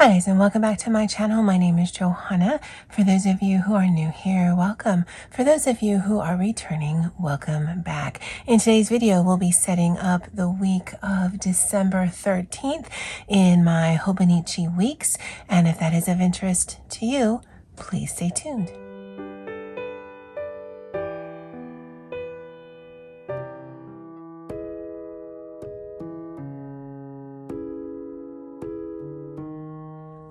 Hi guys, and welcome back to my channel. My name is Johanna. For those of you who are new here, welcome. For those of you who are returning, welcome back. In today's video, we'll be setting up the week of December 13th in my Hobonichi Weeks. And if that is of interest to you, please stay tuned.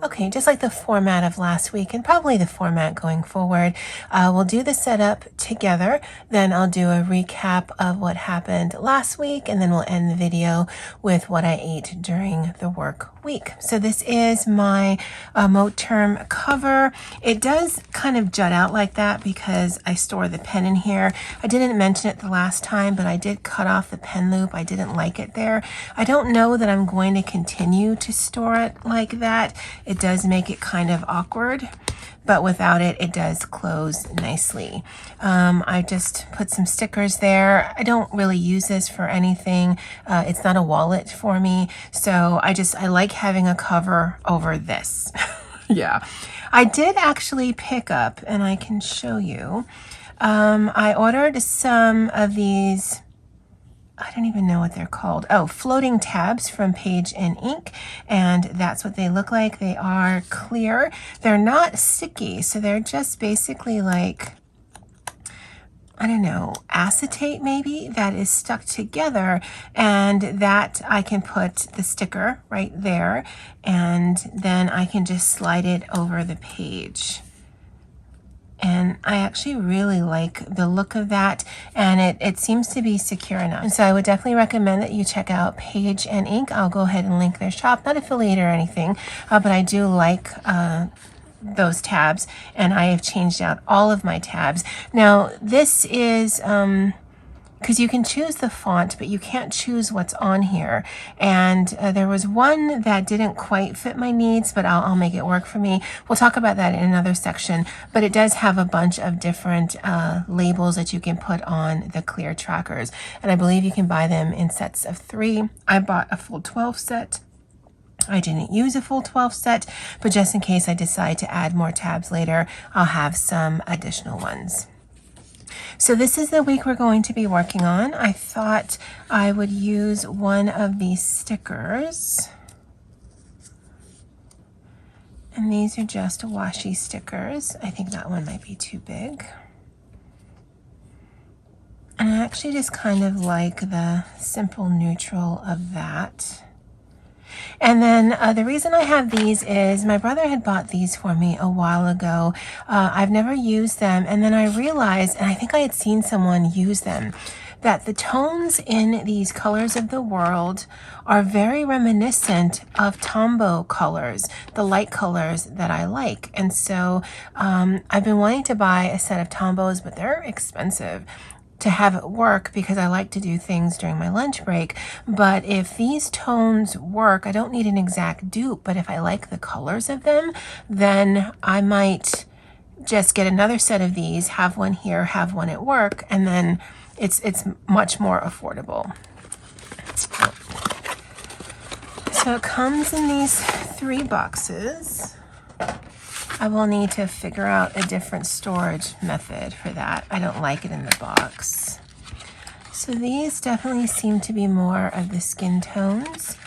Okay, just like the format of last week and probably the format going forward, we'll do the setup together. Then I'll do a recap of what happened last week, and then we'll end the video with what I ate during the work week. So this is my Moat term cover. It does kind of jut out like that because I store the pen in here. I didn't mention it the last time, but I did cut off the pen loop. I didn't like it there. I don't know that I'm going to continue to store it like that. It does make it kind of awkward, but without it, it does close nicely. I just put some stickers there. I don't really use this for anything. It's not a wallet for me, so I like having a cover over this. Yeah, I did actually pick up, and I can show you. I ordered some of these, I don't even know what they're called. Oh, floating tabs from Page and Ink, and that's what they look like. They are clear. They're not sticky, so they're just basically like, I don't know, acetate maybe that is stuck together, and that I can put the sticker right there, and then I can just slide it over the page. And I actually really like the look of that, and it seems to be secure enough. And so I would definitely recommend that you check out Page and Ink. I'll go ahead and link their shop, not affiliated or anything, but I do like those tabs, and I have changed out all of my tabs. Now this is because you can choose the font, but you can't choose what's on here. And there was one that didn't quite fit my needs, but I'll make it work for me. We'll talk about that in another section, but it does have a bunch of different labels that you can put on the clear trackers. And I believe you can buy them in sets of 3. I bought a full 12 set. I didn't use a full 12 set, but just in case I decide to add more tabs later, I'll have some additional ones. So this is the week we're going to be working on. I thought I would use one of these stickers. And these are just washi stickers. I think that one might be too big. And I actually just kind of like the simple neutral of that. And then the reason I have these is my brother had bought these for me a while ago. I've never used them, and then I realized, and I think I had seen someone use them, that the tones in these colors of the world are very reminiscent of Tombow colors, the light colors that I like. And so I've been wanting to buy a set of Tombows, but they're expensive to have it work because I like to do things during my lunch break. But if these tones work, I don't need an exact dupe, but if I like the colors of them, then I might just get another set of these, have one here, have one at work, and then it's much more affordable. So it comes in these 3 boxes. I will need to figure out a different storage method for that. I don't like it in the box. So these definitely seem to be more of the skin tones.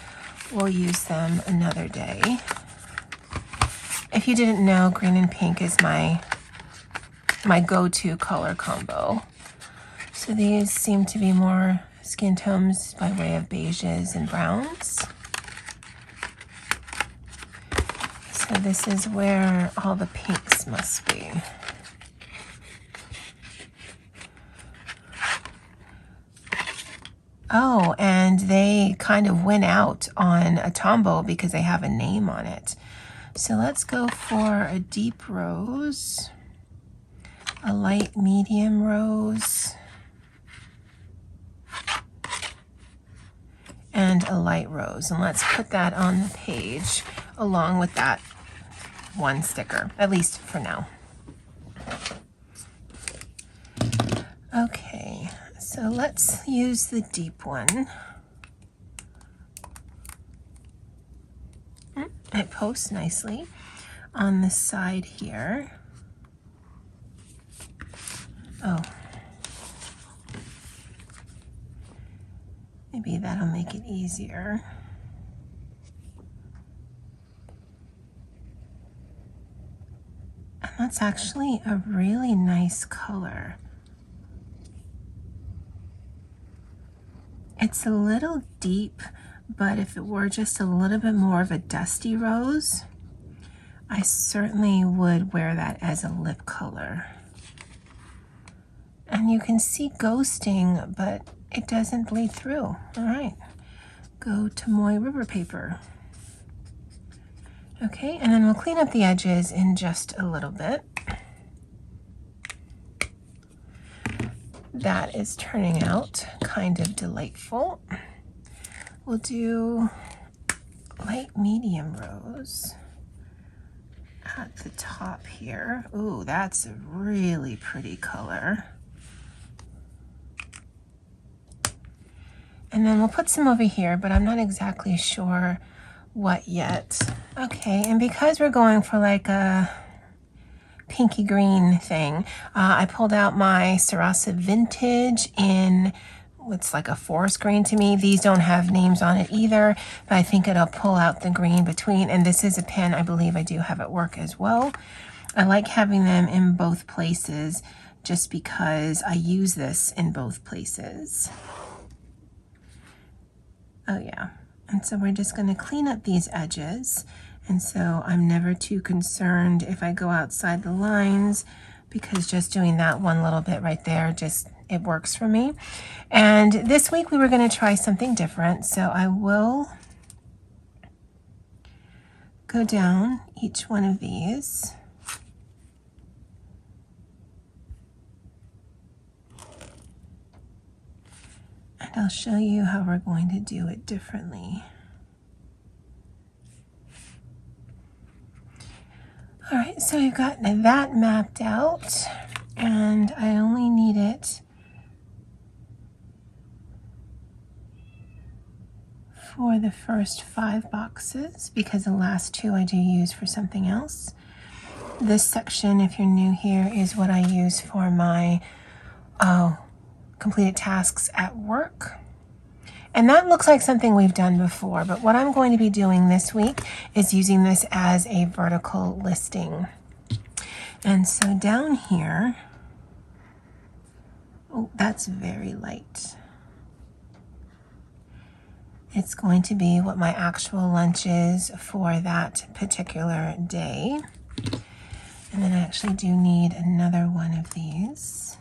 We'll use them another day. If you didn't know, green and pink is my go-to color combo. So these seem to be more skin tones by way of beiges and browns. So this is where all the pinks must be. Oh, and they kind of went out on a Tombow because they have a name on it. So let's go for a deep rose, a light medium rose, and a light rose. And let's put that on the page along with that one sticker, at least for now. Okay, so let's use the deep one. It posts nicely on the side here. Oh, maybe that'll make it easier. And that's actually a really nice color. It's a little deep, but if it were just a little bit more of a dusty rose, I certainly would wear that as a lip color. And you can see ghosting, but it doesn't bleed through. All right, go to Moy River paper. Okay, and then we'll clean up the edges in just a little bit. That is turning out kind of delightful. We'll do light medium rose at the top here. Ooh, that's a really pretty color. And then we'll put some over here, but I'm not exactly sure what yet. Okay, and because we're going for like a pinky green thing, I pulled out my Sarasa Vintage in what's like a forest green to me. These don't have names on it either, but I think it'll pull out the green between. And this is a pen I believe I do have at work as well. I like having them in both places just because I use this in both places. Oh yeah, and so we're just going to clean up these edges, and so I'm never too concerned if I go outside the lines, because just doing that one little bit right there, just it works for me. And this week we were going to try something different, so I will go down each one of these. And I'll show you how we're going to do it differently. All right, so you've got that mapped out, and I only need it for the first 5 boxes because the last 2 I do use for something else. This section, if you're new here, is what I use for my completed tasks at work. And that looks like something we've done before, but what I'm going to be doing this week is using this as a vertical listing. And so down here, oh, that's very light. It's going to be what my actual lunch is for that particular day. And then I actually do need another one of these.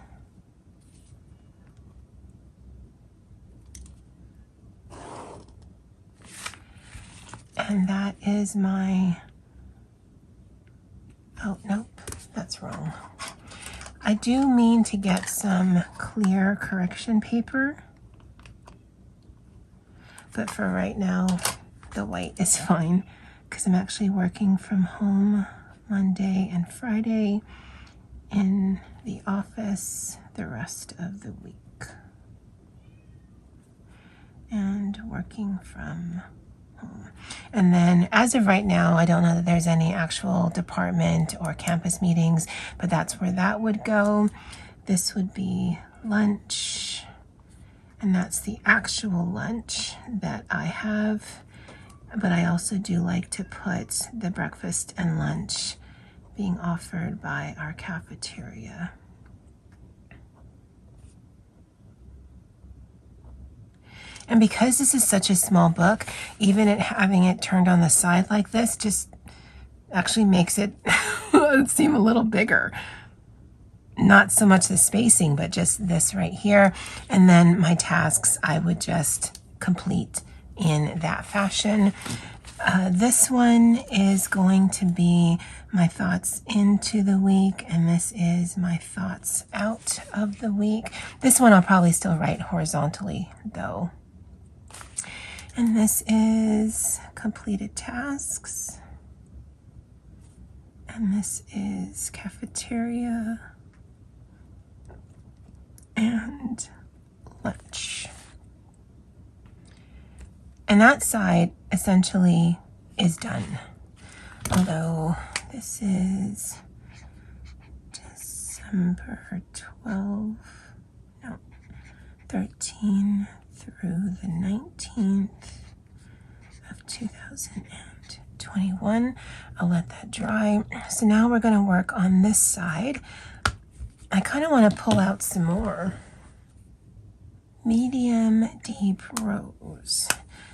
And that is my, oh, nope, that's wrong. I do mean to get some clear correction paper, but for right now, the white is fine because I'm actually working from home Monday and Friday, in the office the rest of the week, and working from home. And then as of right now, I don't know that there's any actual department or campus meetings, but that's where that would go. This would be lunch, and that's the actual lunch that I have. But I also do like to put the breakfast and lunch being offered by our cafeteria. And because this is such a small book, even having it turned on the side like this just actually makes it seem a little bigger. Not so much the spacing, but just this right here. And then my tasks I would just complete in that fashion. This one is going to be my thoughts into the week, and this is my thoughts out of the week. This one I'll probably still write horizontally though. And this is completed tasks. And this is cafeteria and lunch. And that side essentially is done. Although this is December 12, no, 13 through the 19th of 2021. I'll let that dry. So now we're going to work on this side. I kind of want to pull out some more medium deep rose.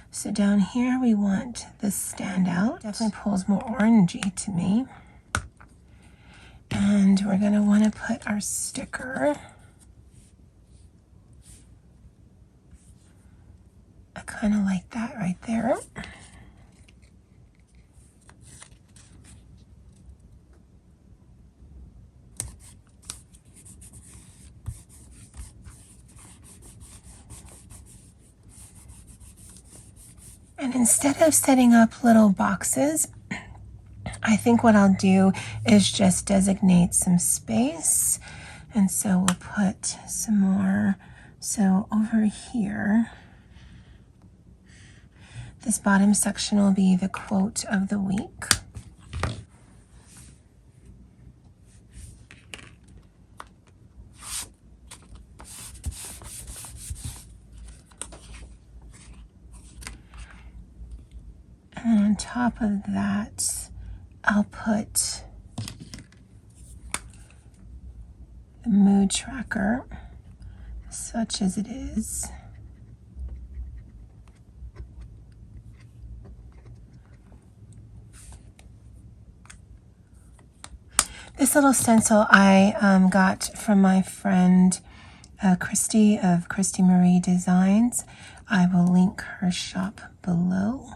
So down here we want this stand out. Definitely pulls more orangey to me. And we're going to want to put our sticker. I kind of like that right there. And instead of setting up little boxes, I think what I'll do is just designate some space. And so we'll put some more. So over here, this bottom section will be the quote of the week. And on top of that, I'll put the mood tracker, such as it is. This little stencil I got from my friend Christy of Christy Marie Designs. I will link her shop below.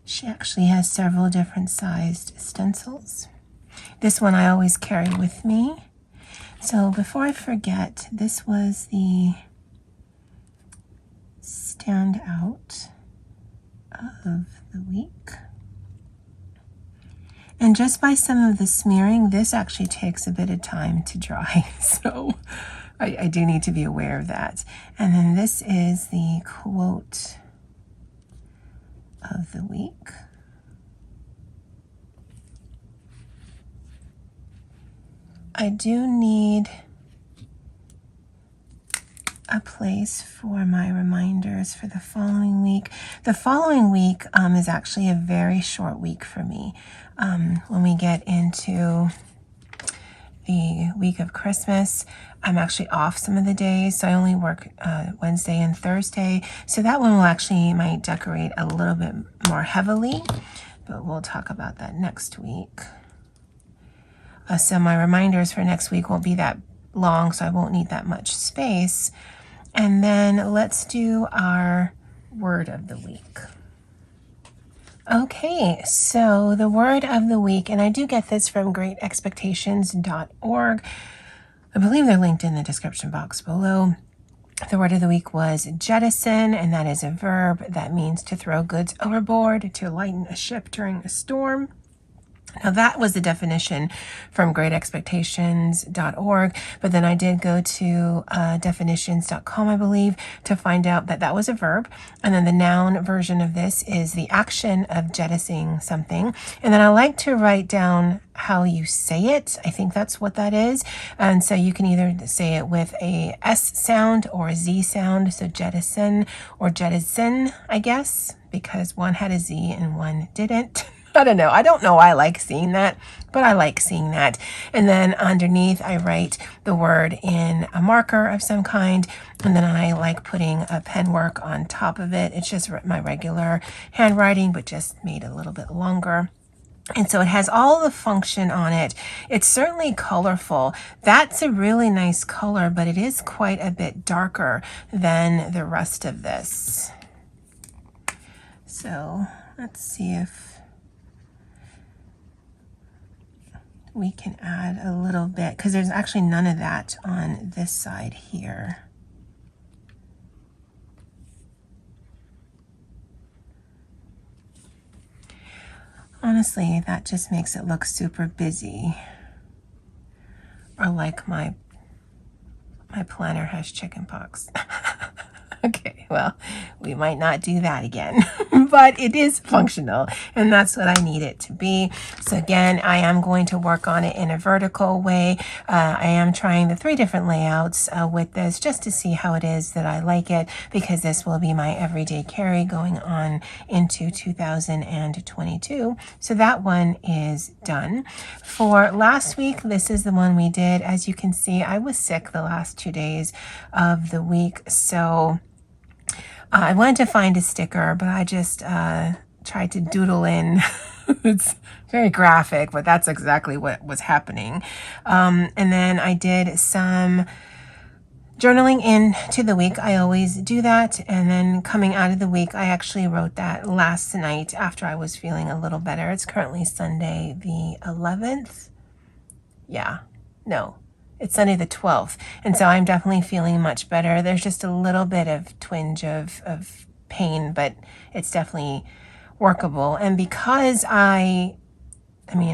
She actually has several different sized stencils. This one I always carry with me. So before I forget, this was the standout of the week. And just by some of the smearing, this actually takes a bit of time to dry. So I do need to be aware of that. And then this is the quote of the week. I do need a place for my reminders for the following week. The following week is actually a very short week for me. When we get into the week of Christmas, I'm actually off some of the days, so I only work Wednesday and Thursday. So that one will actually might decorate a little bit more heavily, but we'll talk about that next week. So my reminders for next week won't be that long, so I won't need that much space. And then let's do our word of the week. Okay, so the word of the week, and I do get this from greatexpectations.org. I believe they're linked in the description box below. The word of the week was jettison, and that is a verb that means to throw goods overboard, to lighten a ship during a storm. Now that was the definition from greatexpectations.org, but then I did go to definitions.com, I believe, to find out that that was a verb. And then the noun version of this is the action of jettisoning something. And then I like to write down how you say it. I think that's what that is. And so you can either say it with a S sound or a Z sound. So jettison or jettison, I guess, because one had a Z and one didn't. I don't know. I don't know why I like seeing that, but I like seeing that. And then underneath, I write the word in a marker of some kind. And then I like putting a pen work on top of it. It's just my regular handwriting, but just made a little bit longer. And so it has all the function on it. It's certainly colorful. That's a really nice color, but it is quite a bit darker than the rest of this. So let's see if we can add a little bit, because there's actually none of that on this side here. Honestly, that just makes it look super busy. Or like my planner has chicken pox. Okay, Well, we might not do that again, but it is functional and that's what I need it to be. So again, I am going to work on it in a vertical way. I am trying the 3 different layouts with this just to see how it is that I like it, because this will be my everyday carry going on into 2022. So that one is done. For last week, this is the one we did. As you can see, I was sick the last 2 days of the week, so I wanted to find a sticker, but I just tried to doodle in. It's very graphic, but that's exactly what was happening. And then I did some journaling into the week. I always do that. And then coming out of the week, I actually wrote that last night after I was feeling a little better. It's currently Sunday the 11th. Yeah, no, it's Sunday the 12th. And so I'm definitely feeling much better. There's just a little bit of twinge of pain, but it's definitely workable. And because I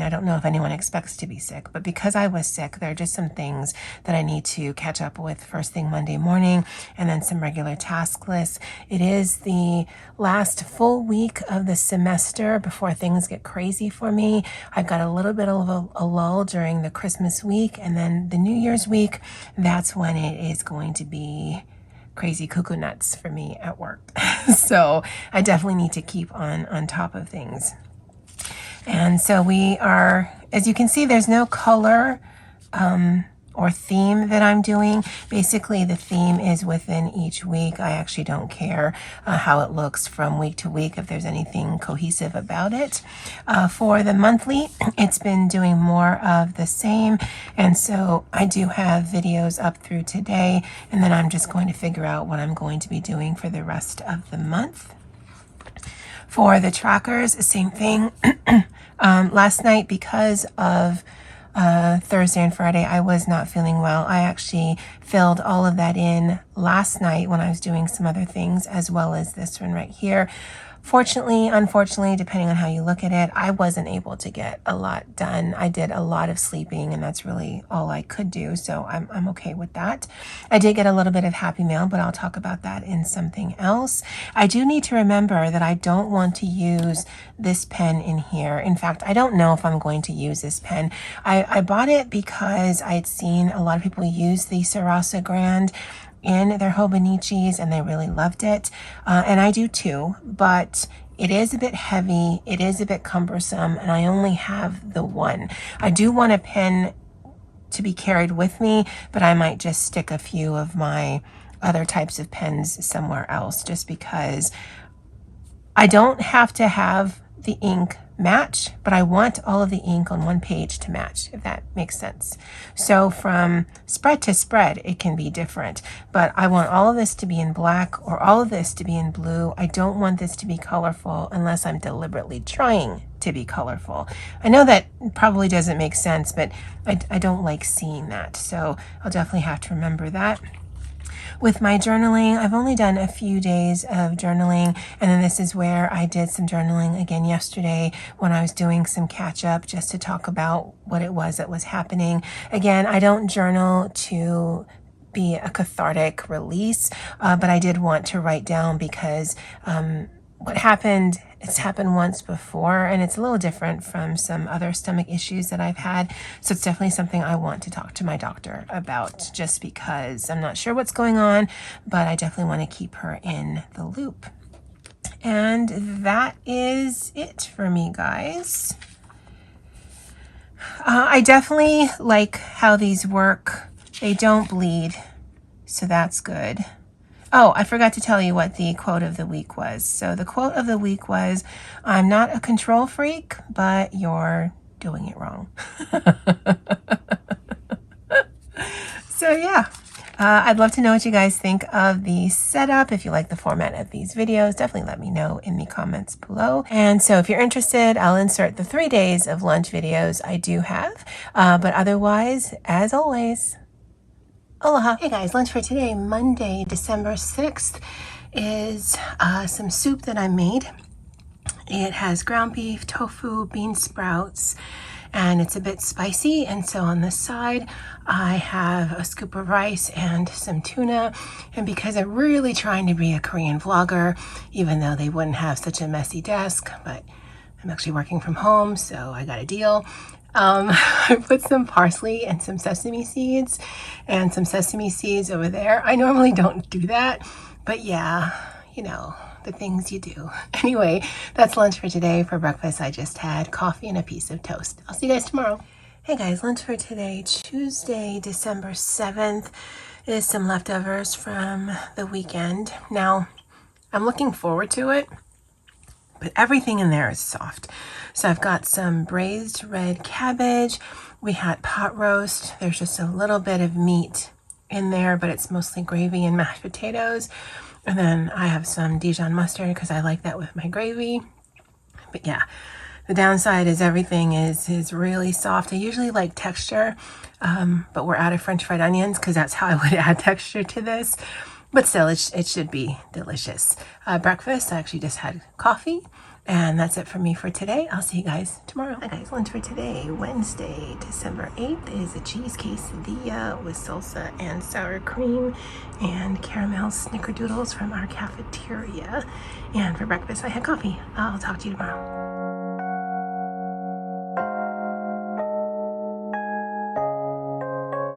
don't know if anyone expects to be sick, but because I was sick, there are just some things that I need to catch up with first thing Monday morning, and then some regular task lists. It is the last full week of the semester before things get crazy for me. I've got a little bit of a lull during the Christmas week, and then the New Year's week, that's when it is going to be crazy cuckoo nuts for me at work. So I definitely need to keep on top of things. And so we are, as you can see, there's no color or theme that I'm doing. Basically, the theme is within each week. I actually don't care how it looks from week to week, if there's anything cohesive about it. For the monthly, it's been doing more of the same. And so I do have videos up through today, and then I'm just going to figure out what I'm going to be doing for the rest of the month. For the trackers, same thing. Last night, because of Thursday and Friday, I was not feeling well. I actually filled all of that in last night when I was doing some other things, as well as this one right here. Fortunately, unfortunately, depending on how you look at it, I wasn't able to get a lot done. I did a lot of sleeping, and that's really all I could do, so I'm okay with that. I did get a little bit of happy mail, but I'll talk about that in something else. I do need to remember that I don't want to use this pen in here. In fact, I don't know if I'm going to use this pen. I bought it because I'd seen a lot of people use the Sarasa Grand in their Hobonichis, and they really loved it. And I do too, but it is a bit heavy, it is a bit cumbersome, and I only have the one. I do want a pen to be carried with me, but I might just stick a few of my other types of pens somewhere else, just because I don't have to have the ink match, but I want all of the ink on one page to match, if that makes sense. So from spread to spread, it can be different, but I want all of this to be in black or all of this to be in blue. I don't want this to be colorful unless I'm deliberately trying to be colorful. I know that probably doesn't make sense, but I don't like seeing that. So I'll definitely have to remember that. With my journaling, I've only done a few days of journaling, and then this is where I did some journaling again yesterday when I was doing some catch up, just to talk about what it was that was happening. Again, I don't journal to be a cathartic release, but I did want to write down because what happened, it's happened once before, and it's a little different from some other stomach issues that I've had. So it's definitely something I want to talk to my doctor about, just because I'm not sure what's going on, but I definitely want to keep her in the loop. And that is it for me, guys. I definitely like how these work. They don't bleed, so that's good. Oh, I forgot to tell you what the quote of the week was. So the quote of the week was, "I'm not a control freak, but you're doing it wrong." So yeah, I'd love to know what you guys think of the setup. If you like the format of these videos, definitely let me know in the comments below. And so if you're interested, I'll insert the 3 days of lunch videos I do have. But otherwise, as always, aloha. Hey guys, lunch for today, Monday, December 6th, is some soup that I made. It has ground beef, tofu, bean sprouts, and it's a bit spicy. And so on the side, I have a scoop of rice and some tuna. And because I'm really trying to be a Korean vlogger, even though they wouldn't have such a messy desk, but I'm actually working from home, so I got a deal. I put some parsley and some sesame seeds over there. I normally don't do that, but yeah, you know, the things you do. Anyway, that's lunch for today. For breakfast, I just had coffee and a piece of toast. I'll see you guys tomorrow. Hey guys, lunch for today, Tuesday, December 7th, is some leftovers from the weekend. Now, I'm looking forward to it, but everything in there is soft. So I've got some braised red cabbage. We had pot roast. There's just a little bit of meat in there, but it's mostly gravy and mashed potatoes. And then I have some Dijon mustard because I like that with my gravy. But yeah, the downside is everything is really soft. I usually like texture, but we're out of French fried onions because that's how I would add texture to this. But still, it should be delicious. Breakfast, I actually just had coffee. And that's it for me for today. I'll see you guys tomorrow. Hi guys, lunch for today, Wednesday, December 8th, is a cheese quesadilla with salsa and sour cream and caramel snickerdoodles from our cafeteria. And for breakfast, I had coffee. I'll talk to you tomorrow.